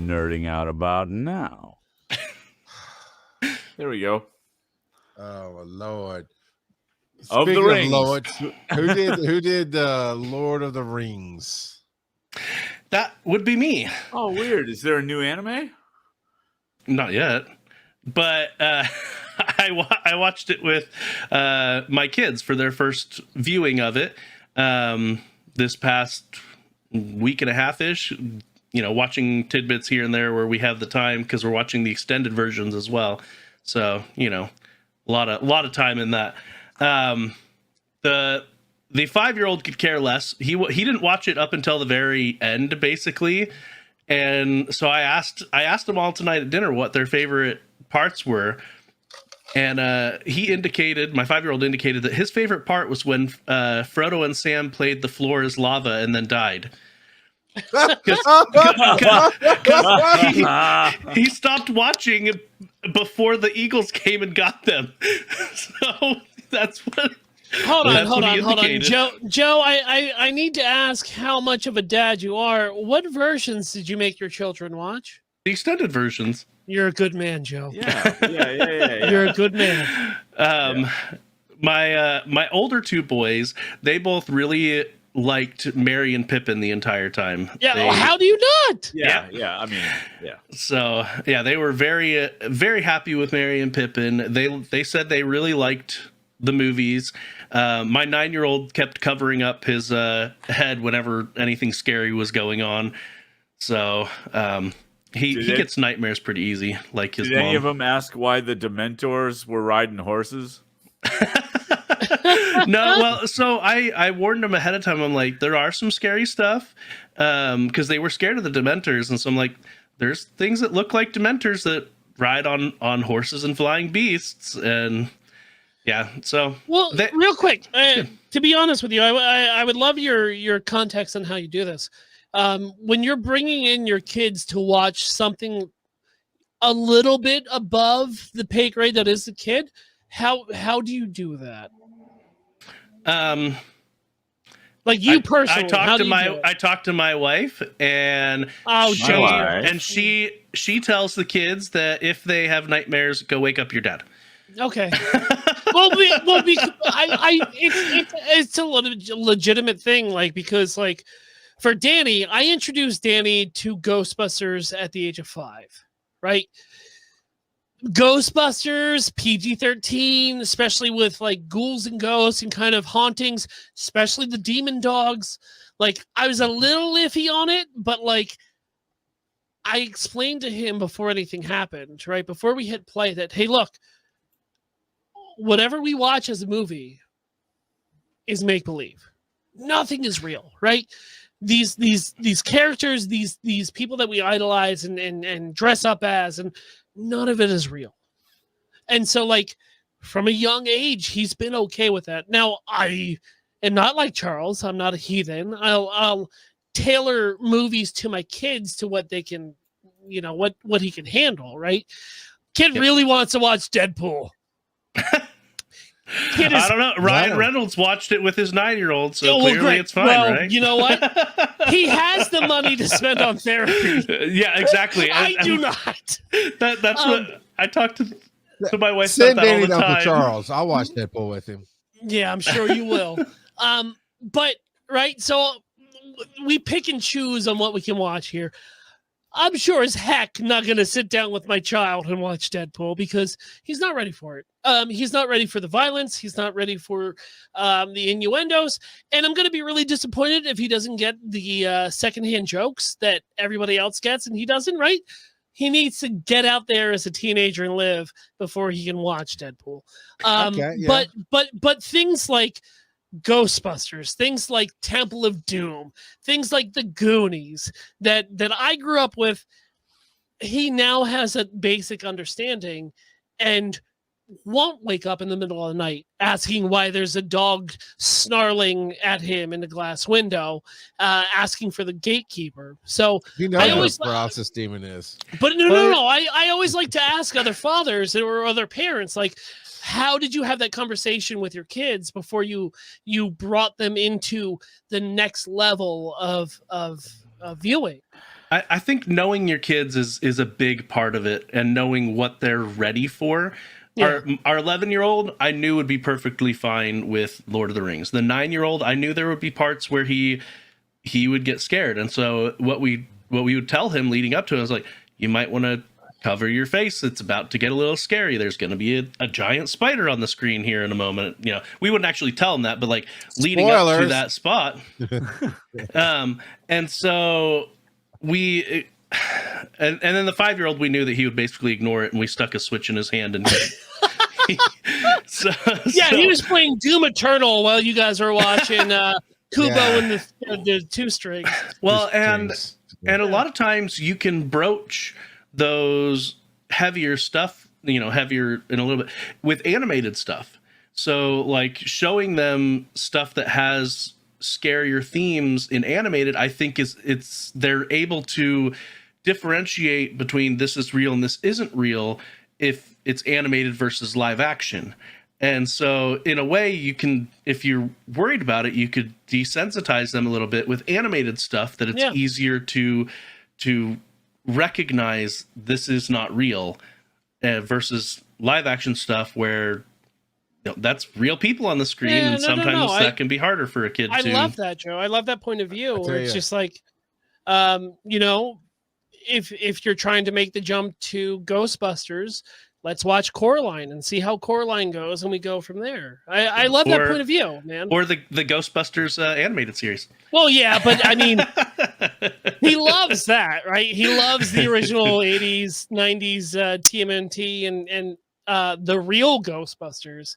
nerding out about now? There we go. Oh Lord! Of the Speaking of Rings. Lords, who did Lord of the Rings? That would be me. Oh, weird. Is there a new anime? Not yet, but I watched it with my kids for their first viewing of it this past week and a half ish. You know, watching tidbits here and there where we have the time because we're watching the extended versions as well. So you know, a lot of time in that. The 5-year-old could care less. He didn't watch it up until the very end, basically. And so I asked them all tonight at dinner what their favorite parts were. And he indicated, my 5-year-old indicated that his favorite part was when Frodo and Sam played The Floor is Lava and then died. Because he stopped watching before the Eagles came and got them. So that's what... Hold on. Joe, I need to ask how much of a dad you are. What versions did you make your children watch? The extended versions. You're a good man, Joe. Yeah. You're a good man. My older two boys, they both really liked Merry and Pippin the entire time. Yeah, how do you not? Yeah. I mean, yeah. So yeah, they were very very happy with Merry and Pippin. They said they really liked the movies. My 9-year-old kept covering up his head whenever anything scary was going on. So he gets nightmares pretty easy, like his mom. Did any of them ask why the Dementors were riding horses? No, well, so I warned them ahead of time. I'm like, there are some scary stuff because they were scared of the Dementors. And so I'm like, there's things that look like Dementors that ride on horses and flying beasts. And yeah, so real quick, to be honest with you, I would love your context on how you do this. When you're bringing in your kids to watch something a little bit above the pay grade that is the kid, how do you do that? Like you personally, I talked to my wife, and she tells the kids that if they have nightmares, go wake up your dad. Okay. It's a legitimate thing, like, because like for Danny, I introduced Danny to Ghostbusters at the age of 5, right? Ghostbusters, PG-13, especially with like ghouls and ghosts and kind of hauntings, especially the demon dogs. Like I was a little iffy on it, but like I explained to him before anything happened, right? Before we hit play that, hey, look, whatever we watch as a movie is make-believe. Nothing is real, right? These characters, these people that we idolize and dress up as, and none of it is real. And so like from a young age, he's been okay with that. Now I am not like Charles. I'm not a heathen. I'll tailor movies to my kids to what they can, you know, what he can handle, right? Kid really wants to watch Deadpool. I don't know. Ryan Reynolds watched it with his 9-year-old, so clearly it's fine, right? You know what? He has the money to spend on therapy. Yeah, exactly. I do not. That's what I talk to my wife Send about that all the Danny time. to Charles. I'll watch Deadpool with him. Yeah, I'm sure you will. But right, so we pick and choose on what we can watch here. I'm sure as heck not going to sit down with my child and watch Deadpool because he's not ready for it. He's not ready for the violence. He's not ready for the innuendos. And I'm going to be really disappointed if he doesn't get the secondhand jokes that everybody else gets and he doesn't, right? He needs to get out there as a teenager and live before he can watch Deadpool. But things like Ghostbusters, things like Temple of Doom, things like the Goonies that I grew up with, he now has a basic understanding and won't wake up in the middle of the night asking why there's a dog snarling at him in the glass window, asking for the gatekeeper. So You know I what always paralysis demon is. But no. I always like to ask other fathers or other parents, like, how did you have that conversation with your kids before you brought them into the next level of viewing? I think knowing your kids is a big part of it, and knowing what they're ready for. Yeah. Our 11-year-old, I knew would be perfectly fine with Lord of the Rings. The 9-year-old, I knew there would be parts where he would get scared, and so what we would tell him leading up to it was like, you might want to cover your face. It's about to get a little scary. There's going to be a giant spider on the screen here in a moment. You know, we wouldn't actually tell him that, but like leading up to that spot. And so we. And then the 5-year-old, we knew that he would basically ignore it, and we stuck a switch in his hand, and he was playing Doom Eternal while you guys were watching Kubo and the 2 strings. Well, and a lot of times you can broach those heavier stuff, heavier in a little bit with animated stuff. So like showing them stuff that has scarier themes in animated, I think they're able to differentiate between this is real and this isn't real if it's animated versus live action. And so in a way you can, if you're worried about it, you could desensitize them a little bit with animated stuff that it's easier to recognize this is not real versus live action stuff where that's real people on the screen, and sometimes that can be harder for a kid. I love that, Joe. I love that point of view. Where it's just like, if you're trying to make the jump to Ghostbusters, let's watch Coraline and see how Coraline goes, and we go from there. I love that point of view, man. Or the Ghostbusters animated series. Well, yeah, but I mean, he loves that, right? He loves the original 80s, 90s TMNT and the real Ghostbusters.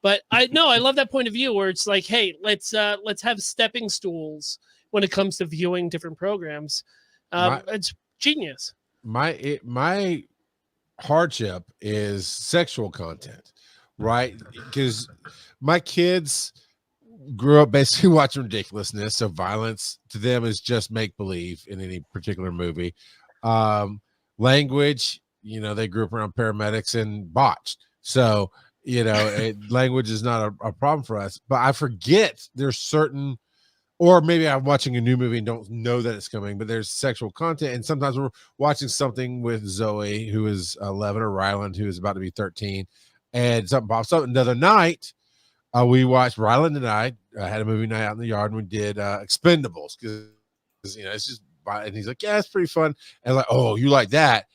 But I love that point of view where it's like, hey, let's have stepping stools when it comes to viewing different programs. It's genius. My hardship is sexual content, right? Because my kids grew up basically watching ridiculousness, so violence to them is just make believe in any particular movie. Language, they grew up around paramedics and botched, so language is not a problem for us. But I forget there's certain, or maybe I'm watching a new movie and don't know that it's coming, but there's sexual content. And sometimes we're watching something with Zoe, who is 11, or Ryland, who is about to be 13, and something pops up. Another night, we watched, Ryland and I had a movie night out in the yard, and we did Expendables, because it's just, and he's like, yeah, it's pretty fun. And like, oh, you like that?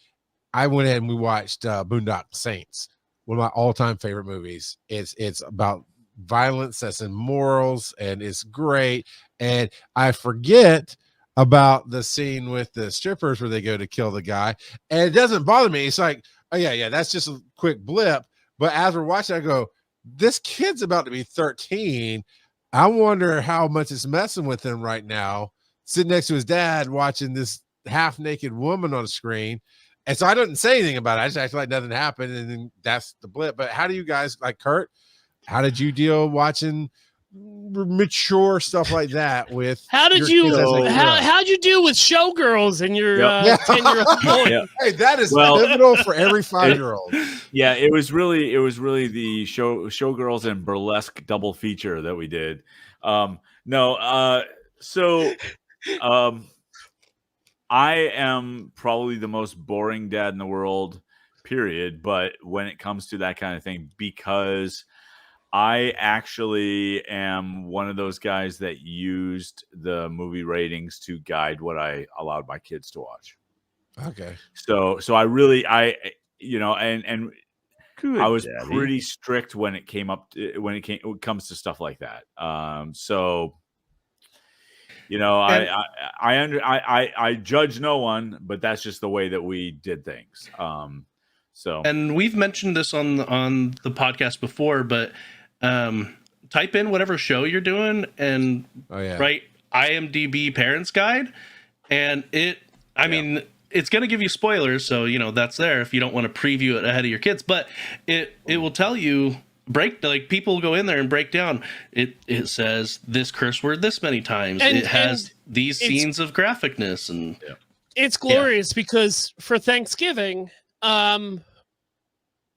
I went ahead and we watched Boondock Saints, one of my all-time favorite movies. It's about violence that's in morals, and it's great. And I forget about the scene with the strippers where they go to kill the guy, and it doesn't bother me. It's like, oh yeah, that's just a quick blip. But as we're watching, I go, this kid's about to be 13. I wonder how much it's messing with him right now, sitting next to his dad watching this half-naked woman on the screen. And so I didn't say anything about it. I just acted like nothing happened, and then that's the blip. But how do you guys, like Kurt, how did you deal watching mature stuff like that with how'd you deal with Showgirls and your 10-year-old boy? Yeah. Hey, that is pivotal for every 5-year-old. Yeah, it was really the Showgirls and Burlesque double feature that we did. I am probably the most boring dad in the world, period. But when it comes to that kind of thing, because I actually am one of those guys that used the movie ratings to guide what I allowed my kids to watch. Okay. So I really, and Good, I was Daddy. pretty strict when it comes to stuff like that. I judge no one, but that's just the way that we did things. And we've mentioned this on the podcast before, but type in whatever show you're doing and write IMDb Parents Guide, and it's going to give you spoilers, so that's there if you don't want to preview it ahead of your kids, but it will tell you people go in there and break down. It says this curse word this many times. It has these scenes of graphicness, and it's glorious because for Thanksgiving,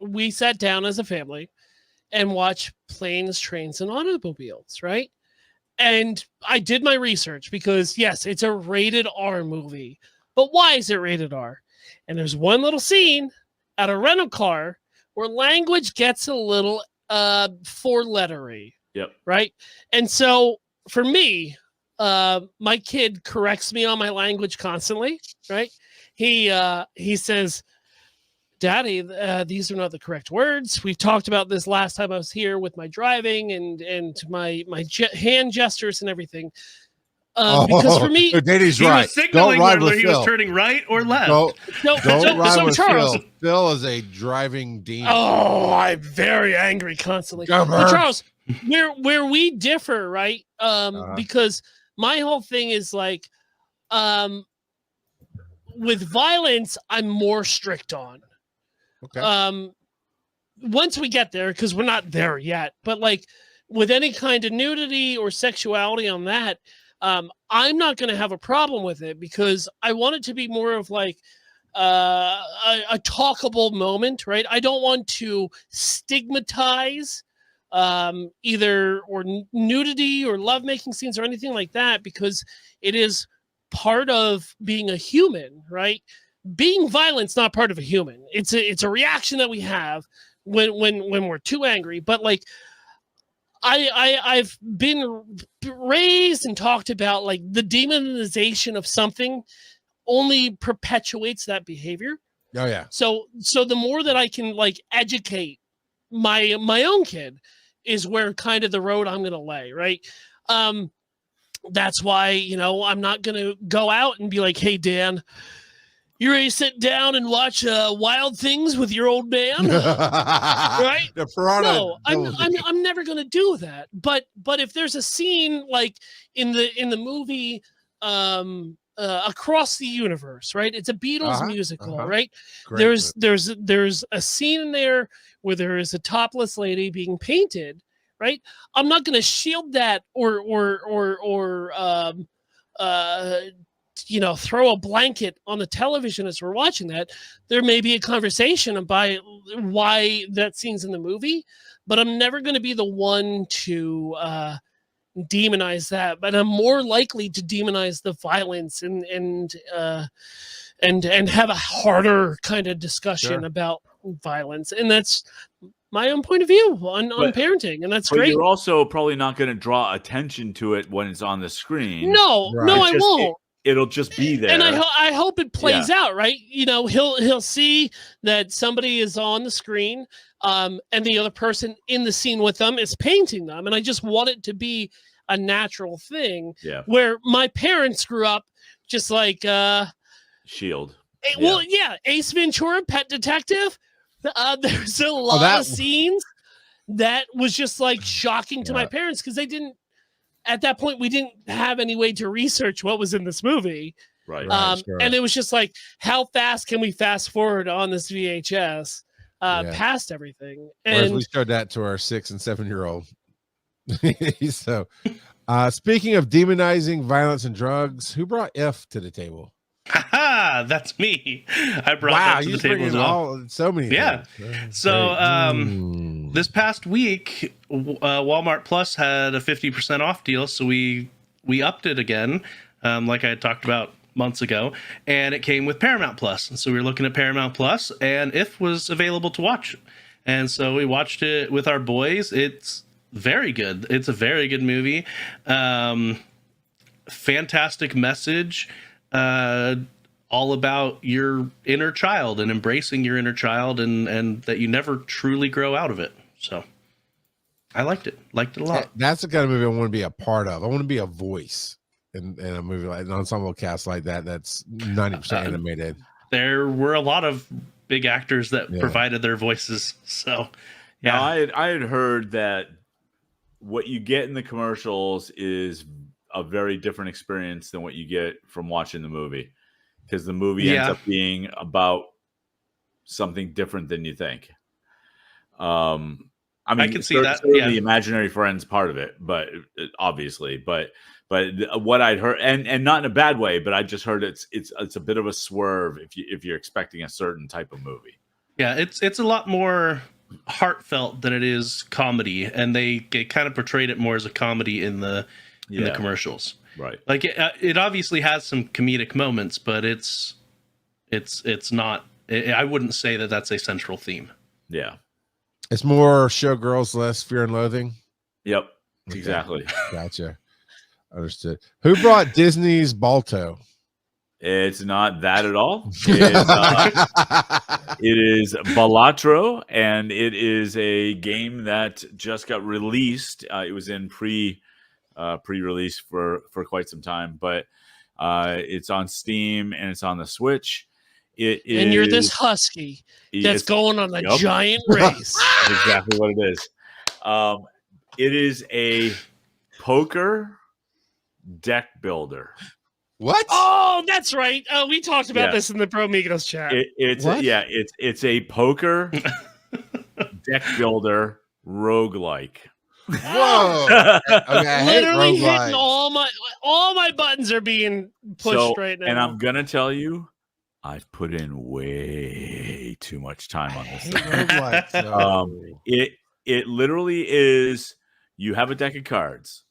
we sat down as a family and watched Planes, Trains, and Automobiles, right? And I did my research because yes, it's a rated R movie, But why is it rated R? And there's one little scene at a rental car where language gets a little four-lettery. Yep. Right. And so for me, my kid corrects me on my language constantly. Right. He says, Daddy, these are not the correct words. We talked about this last time I was here with my driving and my hand gestures and everything. Because for me, Daddy's he right. was signaling Don't ride whether with he was Phil. turning right or left. Don't ride with Charles, Phil. Phil is a driving demon. Oh, I'm very angry constantly. Go, But Merv. Charles, where we differ, right? Because my whole thing is like, with violence, I'm more strict on. Okay. Once we get there, because we're not there yet, but like with any kind of nudity or sexuality on that, I'm not going to have a problem with it because I want it to be more of like a talkable moment, right? I don't want to stigmatize either or nudity or lovemaking scenes or anything like that because it is part of being a human, right? Being violent's not part of a human. It's a reaction that we have when we're too angry. But like I've been raised and talked about like the demonization of something only perpetuates that behavior. Oh yeah. So the more that I can like educate my own kid is where kind of the road I'm going to lay, right? That's why, I'm not going to go out and be like, hey, Dan, you ready to sit down and watch Wild Things with your old man? Right? The piranha. No, I'm never going to do that. But if there's a scene like in the movie Across the Universe, right? It's a Beatles musical, right? Great. There's a scene in there where there is a topless lady being painted, right? I'm not going to shield that or throw a blanket on the television as we're watching that. There may be a conversation about why that scene's in the movie, but I'm never going to be the one to demonize that. But I'm more likely to demonize the violence and have a harder kind of discussion about violence. And that's my own point of view on parenting, and that's great. You're also probably not going to draw attention to it when it's on the screen. No, I won't. It'll just be there, and I hope it plays out right. He'll see that somebody is on the screen, and the other person in the scene with them is painting them, and I just want it to be a natural thing. Yeah. Where my parents grew up, just like Shield. Well, yeah, Ace Ventura, Pet Detective. There's a lot of scenes that was just like shocking to my parents because they didn't. At that point, we didn't have any way to research what was in this movie. Right. And it was just like, how fast can we fast forward on this VHS past everything? And we showed that to our 6 and 7 year old. So, speaking of demonizing violence and drugs, who brought If to the table? That's me. I brought that to the table as well. So many. Things. So this past week, Walmart Plus had a 50% off deal, so we upped it again, like I had talked about months ago, and it came with Paramount Plus. And so we were looking at Paramount Plus, and If was available to watch, and so we watched it with our boys. It's very good. It's a very good movie. Fantastic message. All about your inner child and embracing your inner child and that you never truly grow out of it. So I liked it a lot. That's the kind of movie I want to be a part of. I want to be a voice in a movie like an ensemble cast like that. That's 90% animated. There were a lot of big actors that provided their voices. So yeah, now, I had heard that what you get in the commercials is a very different experience than what you get from watching the movie, because the movie ends up being about something different than you think. I mean, I can see that. The imaginary friends part of it, but obviously, but what I'd heard, and not in a bad way, but I just heard it's a bit of a swerve if you're expecting a certain type of movie. Yeah, it's a lot more heartfelt than it is comedy, and they kind of portrayed it more as a comedy in the in the Yeah. commercials. Right. Like it obviously has some comedic moments, but it's not. I wouldn't say that that's a central theme. Yeah. It's more Showgirls, less Fear and Loathing. Yep. Okay. Exactly. Gotcha. Understood. Who brought Disney's Balto? It's not that at all. It is Balatro, and it is a game that just got released. It was in pre-release for quite some time, but it's on Steam and it's on the Switch. It is, And you're this husky that's going on a giant race. That's exactly what it is. It is a poker deck builder. What? Oh, that's right. We talked about this in the Pro Migos chat. It's a poker deck builder roguelike. Whoa! Okay, I hate Literally hitting roguelikes. all my buttons are being pushed right now. And I'm gonna tell you, I've put in way too much time on this thing. Roguelikes, It literally is, you have a deck of cards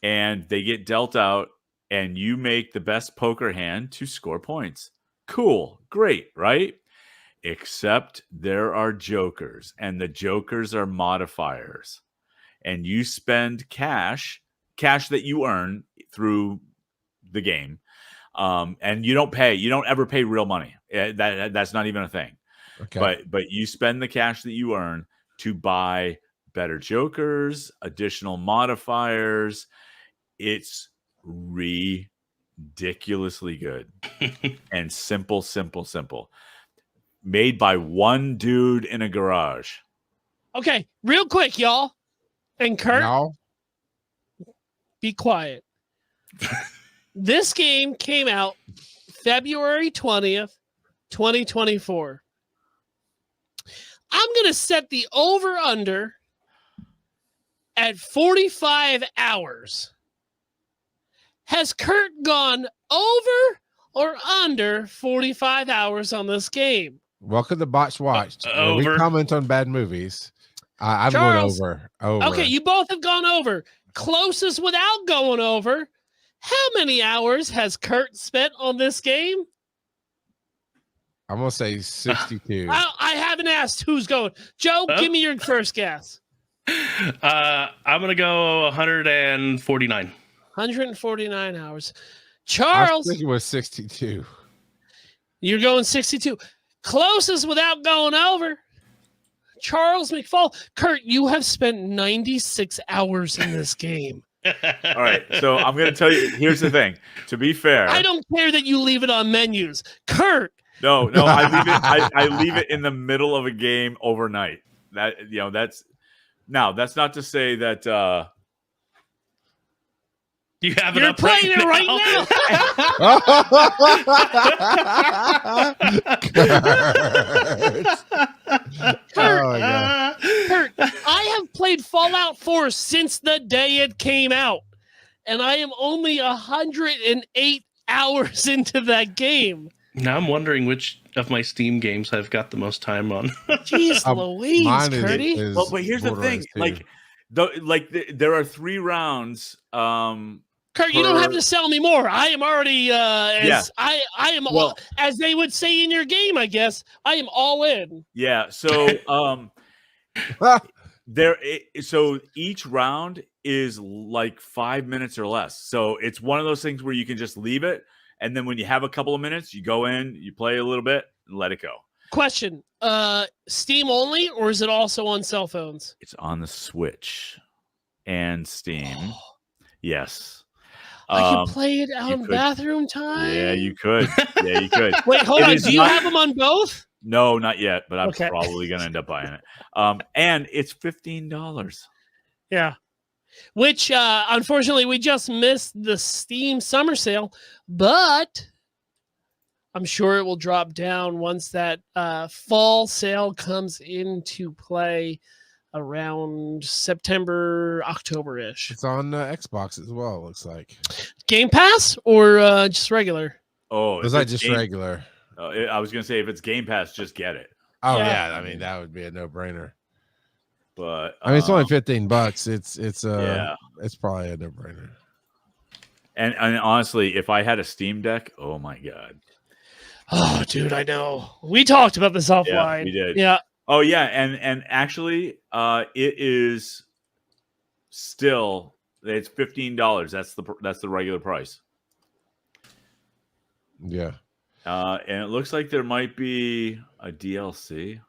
and they get dealt out and you make the best poker hand to score points. Cool, great, right? Except there are jokers, and the jokers are modifiers. And you spend cash that you earn through the game. And you don't ever pay real money. That's not even a thing. Okay. But you spend the cash that you earn to buy better jokers, additional modifiers. It's ridiculously good and simple. Made by one dude in a garage. Okay, real quick, y'all. And Kurt, No. be quiet. This game came out February 20th, 2024. I'm going to set the over-under at 45 hours. Has Kurt gone over or under 45 hours on this game? Welcome to Botch Watched. Where we Over. comment on bad movies. I'm Charles, going over. Okay, you both have gone over. Closest without going over. How many hours has Kurt spent on this game? I'm going to say 62. I haven't asked who's going. Joe, give me your first guess. I'm gonna go 149. 149 hours. I Charles, think it was 62. you're going 62. Closest without going over. Charles McFall. Kurt, you have spent 96 hours in this game. All right, so I'm going to tell you. Here's the thing. To be fair, I don't care that you leave it on menus. Kurt. No, I leave it in the middle of a game overnight. That's not to say that You have it You're up playing it right Oh my God. Kurt, I have played Fallout 4 since the day it came out, and I am only 108 hours into that game. Now I'm wondering which of my Steam games I've got the most time on. Jeez Louise, Mine Curdy. is well, but here's the thing. Borderlands 2. There are 3 rounds. Kurt, you don't have to sell me more. I am already I am all, as they would say in your game, I guess. I am all in. Yeah, so so each round is like 5 minutes or less. So it's one of those things where you can just leave it, and then when you have a couple of minutes, you go in, you play a little bit, and let it go. Question: Steam only, or is it also on cell phones? It's on the Switch and Steam. Yes. I can play it on bathroom time. Yeah, you could. Yeah, you could. Wait, hold on. Do you have them on both? No, not yet, but I'm probably going to end up buying it. And it's $15. Yeah. Which, unfortunately, we just missed the Steam summer sale, but I'm sure it will drop down once that fall sale comes into play around September, October-ish. It's on Xbox as well, it looks like. Game Pass or just regular? Oh, was that just regular? I was going to say, if it's Game Pass, just get it. Oh, yeah. I mean, that would be a no-brainer. But I mean, it's only $15. It's yeah. It's probably a no-brainer. And honestly, if I had a Steam Deck, oh my god. Oh, dude, I know. We talked about this offline. Yeah, we did. Yeah. Oh yeah, and actually, it is still it's $15. That's the regular price. Yeah. And it looks like there might be a DLC.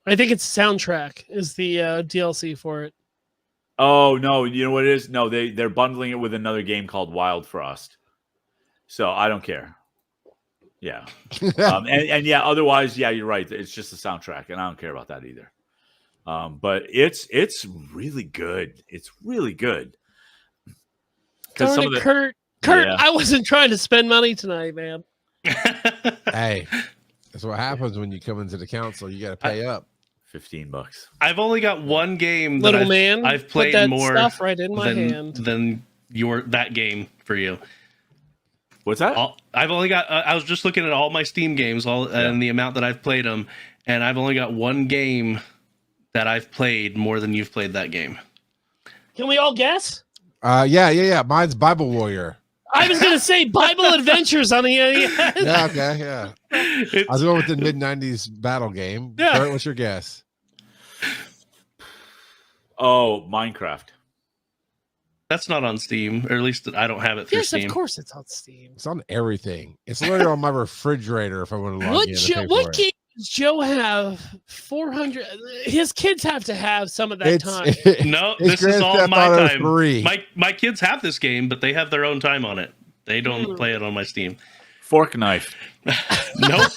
I think it's soundtrack is the DLC for it. Oh no, you know what it is? No, they're bundling it with another game called Wild Frost. So I don't care. Yeah. And yeah, otherwise, yeah, you're right. It's just the soundtrack, and I don't care about that either. But it's really good. It's really good. Because Darn it, Kurt, Yeah. I wasn't trying to spend money tonight, man. Hey, that's what happens when you come into the council. You got to pay up. $15. I've only got one game Little that man, I've put played that more stuff right in my hand. than that game for you. What's that? I've only got. I was just looking at all my Steam games, and the amount that I've played them, and I've only got one game that I've played more than you've played that game. Can we all guess? Yeah. Mine's Bible Warrior. I was gonna say Bible Adventures on the NES. Yeah, okay, yeah. I was going with the mid-90s battle game. Yeah. Kurt, what's your guess? Oh, Minecraft. That's not on Steam, or at least I don't have it through Yes, Steam. of course it's on Steam. It's on everything. It's literally on my refrigerator if I want to log in. What game does Joe have? 400. His kids have to have some of that time. No, it's this is Grand all Theft my Auto time. 3. My kids have this game, but they have their own time on it. They don't play it on my Steam. Fork knife. Nope.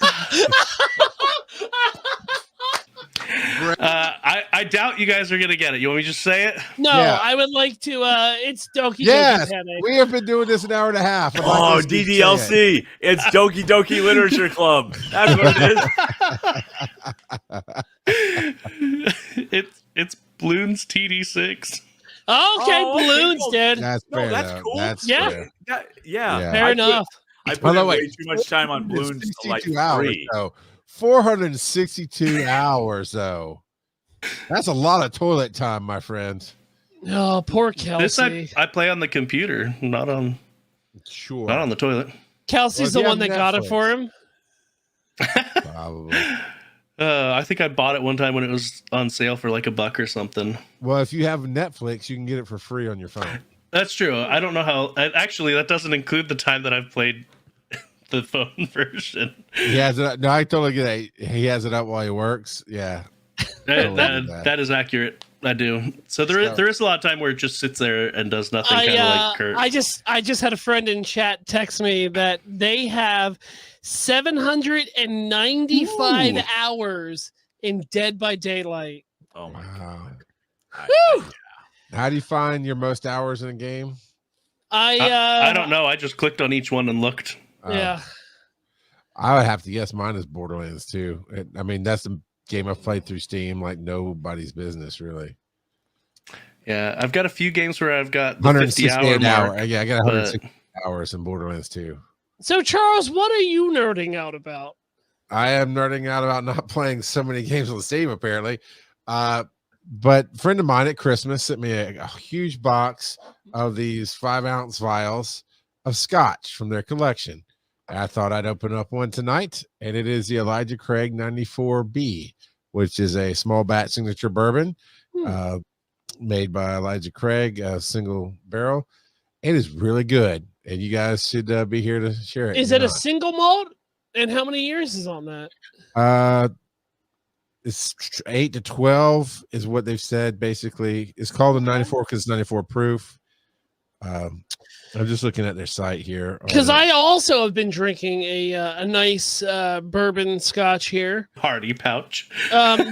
I doubt you guys are gonna get it. You want me to just say it? No, Yeah. I would like to. It's Doki Yes, Doki Panic. we have been doing this an hour and a half. I'd like Oh, to see you say it. DDLC. It's Doki Doki Literature Club. That's what it is. It's Bloons TD6. Okay, Oh, okay, balloons, cool. dude. That's No, fair. that's though. cool. That's Yeah. fair. Yeah. Fair enough. I put By the in way, way too much time on balloons to like 62 hours, 3. though. 462 hours, though. That's a lot of toilet time, my friends. Oh, poor This Kelsey. I play on the computer, not on Sure. the toilet. Kelsey's Well, the if one you that have got it Netflix. for him. Probably. I think I bought it one time when it was on sale for like $1 or something. Well, if you have Netflix, you can get it for free on your phone. That's true. I don't know how. Actually, that doesn't include the time that I've played the phone version. He has it. No, I totally get it. He has it up while he works. Yeah. That is accurate. I do. So there is a lot of time where it just sits there and does nothing, kind of like Kurt. I just had a friend in chat text me that they have 795 hours in Dead by Daylight. Oh my Wow. god. Woo! How do you find your most hours in a game? I don't know. I just clicked on each one and looked. Yeah. I would have to guess mine is Borderlands 2. I mean, that's the game I've played through Steam like nobody's business, really. Yeah, I've got a few games where I've got the 50 hour mark. Yeah, I got 160 hours in Borderlands 2. So Charles, what are you nerding out about? I am nerding out about not playing so many games on Steam, apparently. But a friend of mine at Christmas sent me a huge box of these 5-ounce vials of scotch from their collection. I thought I'd open up one tonight, and it is the Elijah Craig 94B, which is a small batch signature bourbon made by Elijah Craig, a single barrel. It is really good, and you guys should be here to share it. Is it a single malt? And how many years is on that? It's 8 to 12 is what they've said. Basically, it's called a 94 because it's 94 proof. I'm just looking at their site here Because I also have been drinking a nice bourbon scotch here. Party pouch.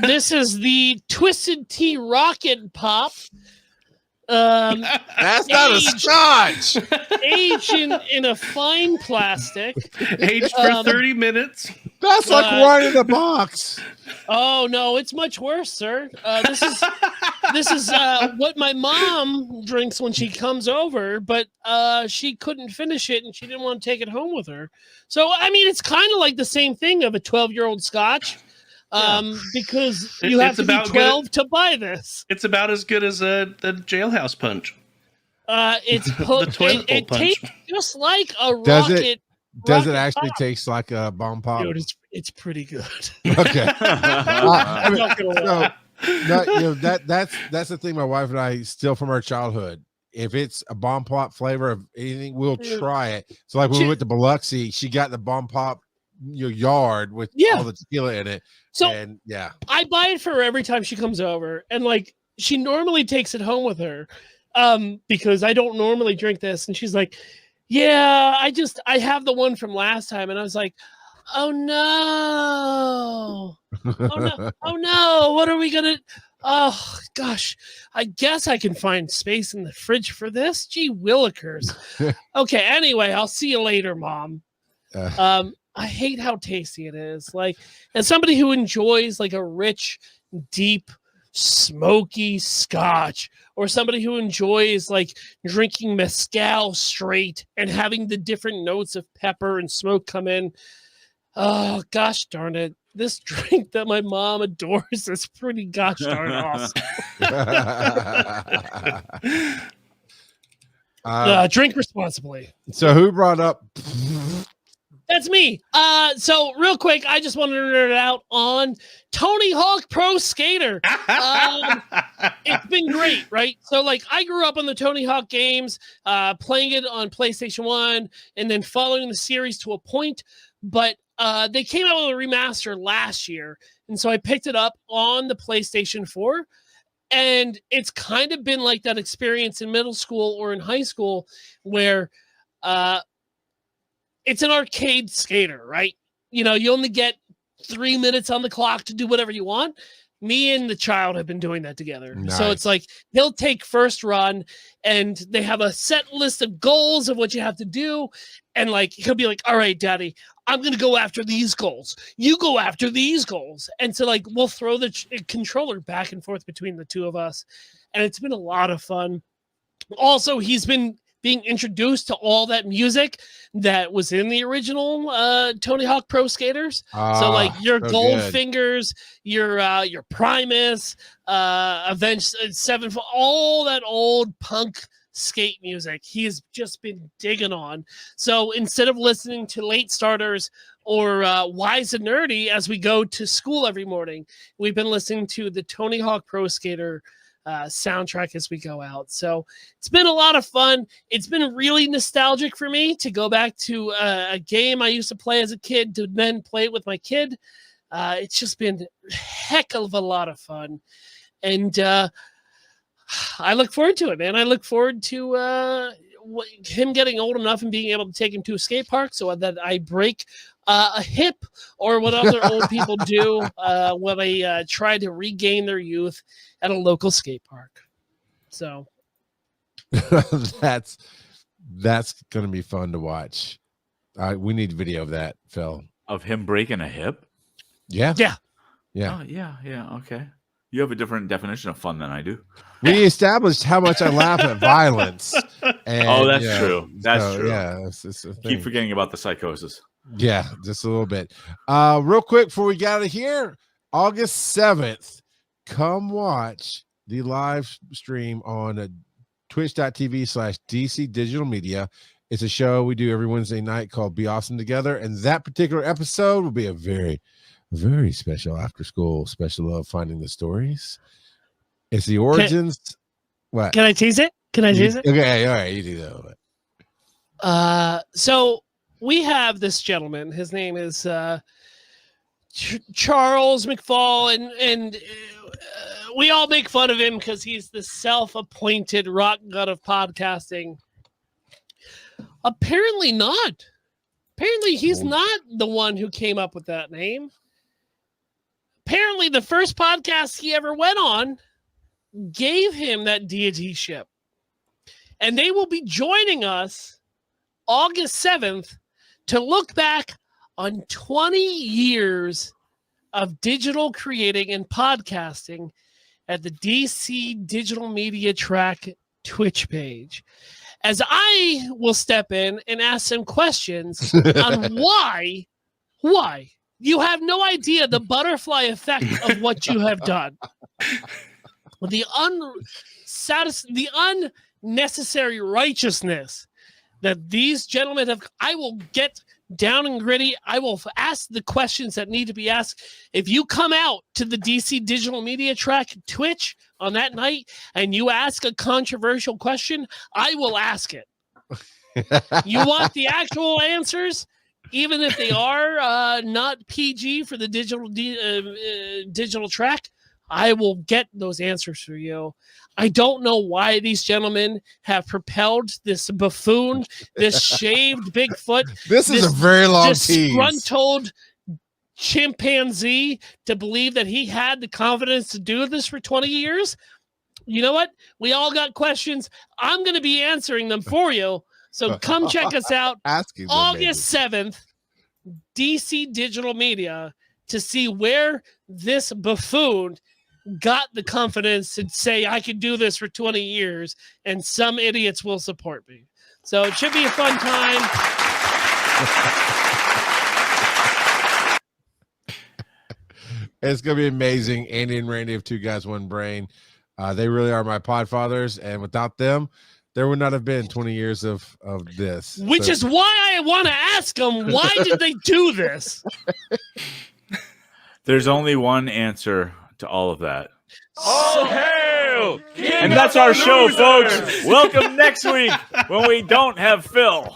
This is the Twisted Tea Rocket Pop. That's not a scotch. Aged in a fine plastic. Aged for 30 minutes. That's like wine in a box. Oh no, it's much worse, sir. This is what my mom drinks when she comes over, but she couldn't finish it and she didn't want to take it home with her. So I mean, it's kind of like the same thing of a 12-year-old scotch. Because you have to be 12 to buy this. It's about as good as the jailhouse punch. It's The toilet bowl it punch. tastes just like a Does rocket. Does it rocket actually pop. taste like a bomb pop? Dude, it's pretty good. Okay. I'm not gonna lie. No, that's the thing my wife and I still from our childhood. If it's a bomb pop flavor of anything, we'll try it. So like when we went to Biloxi, she got the bomb pop yard with all the tequila in it. So and I buy it for her every time she comes over, and like she normally takes it home with her, because I don't normally drink this, and she's like, "Yeah, I have the one from last time," and I was like, "Oh no, oh no, what are we gonna?" Oh gosh, I guess I can find space in the fridge for this. Gee willikers. Okay, anyway, I'll see you later, Mom. I hate how tasty it is. Like, as somebody who enjoys like a rich, deep, smoky scotch, or somebody who enjoys like drinking mezcal straight and having the different notes of pepper and smoke come in. Oh gosh darn it. This drink that my mom adores is pretty gosh darn awesome. Drink responsibly. So who brought up? That's me. So real quick, I just wanted to nerd out on Tony Hawk Pro Skater. It's been great, right? So like I grew up on the Tony Hawk games, playing it on PlayStation 1 and then following the series to a point, but they came out with a remaster last year, and so I picked it up on the PlayStation 4, and it's kind of been like that experience in middle school or in high school where it's an arcade skater, right? You know, you only get 3 minutes on the clock to do whatever you want. Me and the child have been doing that together. Nice. So it's like he'll take first run and they have a set list of goals of what you have to do. And like he'll be like, all right, Daddy, I'm going to go after these goals. You go after these goals. And so like we'll throw the controller back and forth between the two of us. And it's been a lot of fun. Also, he's been being introduced to all that music that was in the original Tony Hawk Pro Skaters. So like your Goldfingers, your Primus, Avenged Sevenfold, all that old punk skate music he's just been digging on. So instead of listening to late starters or Wise and Nerdy as we go to school every morning, we've been listening to the Tony Hawk Pro Skater soundtrack as we go out. So it's been a lot of fun. It's been really nostalgic for me to go back to a game I used to play as a kid to then play it with my kid. It's just been a heck of a lot of fun. And I look forward to it, man. I look forward to him getting old enough and being able to take him to a skate park so that I break a hip, or what other old people do when they try to regain their youth at a local skate park. So that's going to be fun to watch. We need video of that, Phil. Of him breaking a hip? Yeah. Yeah. Oh, yeah. Okay. You have a different definition of fun than I do. We established how much I laugh at violence. And, that's true. That's true. Yeah. It's keep forgetting about the psychosis. Yeah, just a little bit. Real quick before we get out of here, August 7th, come watch the live stream on twitch.tv/DC Digital Media. It's a show we do every Wednesday night called Be Awesome Together. And that particular episode will be a very, very special after school special of Finding the Stories. It's the origins. What? Can I tease it? Okay, all right, you do that. So we have this gentleman. His name is Charles McFall, and we all make fun of him because he's the self-appointed rock god of podcasting. Apparently not. Apparently he's not the one who came up with that name. Apparently the first podcast he ever went on gave him that deityship. And they will be joining us August 7th to look back on 20 years of digital creating and podcasting at the DC Digital Media Track Twitch page. As I will step in and ask some questions on why you have no idea the butterfly effect of what you have done. The necessary righteousness that these gentlemen have. I will get down and gritty. I will ask the questions that need to be asked. If you come out to the DC Digital Media Track Twitch on that night and you ask a controversial question, I will ask it. You want the actual answers, even if they are not PG for the digital track, I will get those answers for you. I don't know why these gentlemen have propelled this buffoon, this shaved Bigfoot. This is a very long tease. Disgruntled chimpanzee to believe that he had the confidence to do this for 20 years. You know what? We all got questions. I'm going to be answering them for you. So come check us out August 7th, DC Digital Media, to see where this buffoon got the confidence to say, I could do this for 20 years, and some idiots will support me. So it should be a fun time. It's going to be amazing. Andy and Randy of Two Guys, One Brain. They really are my podfathers, and without them, there would not have been 20 years of this. Which is why I want to ask them, why did they do this? There's only one answer to all of that. All hail! And that's our show, folks. Welcome next week when we don't have Phil.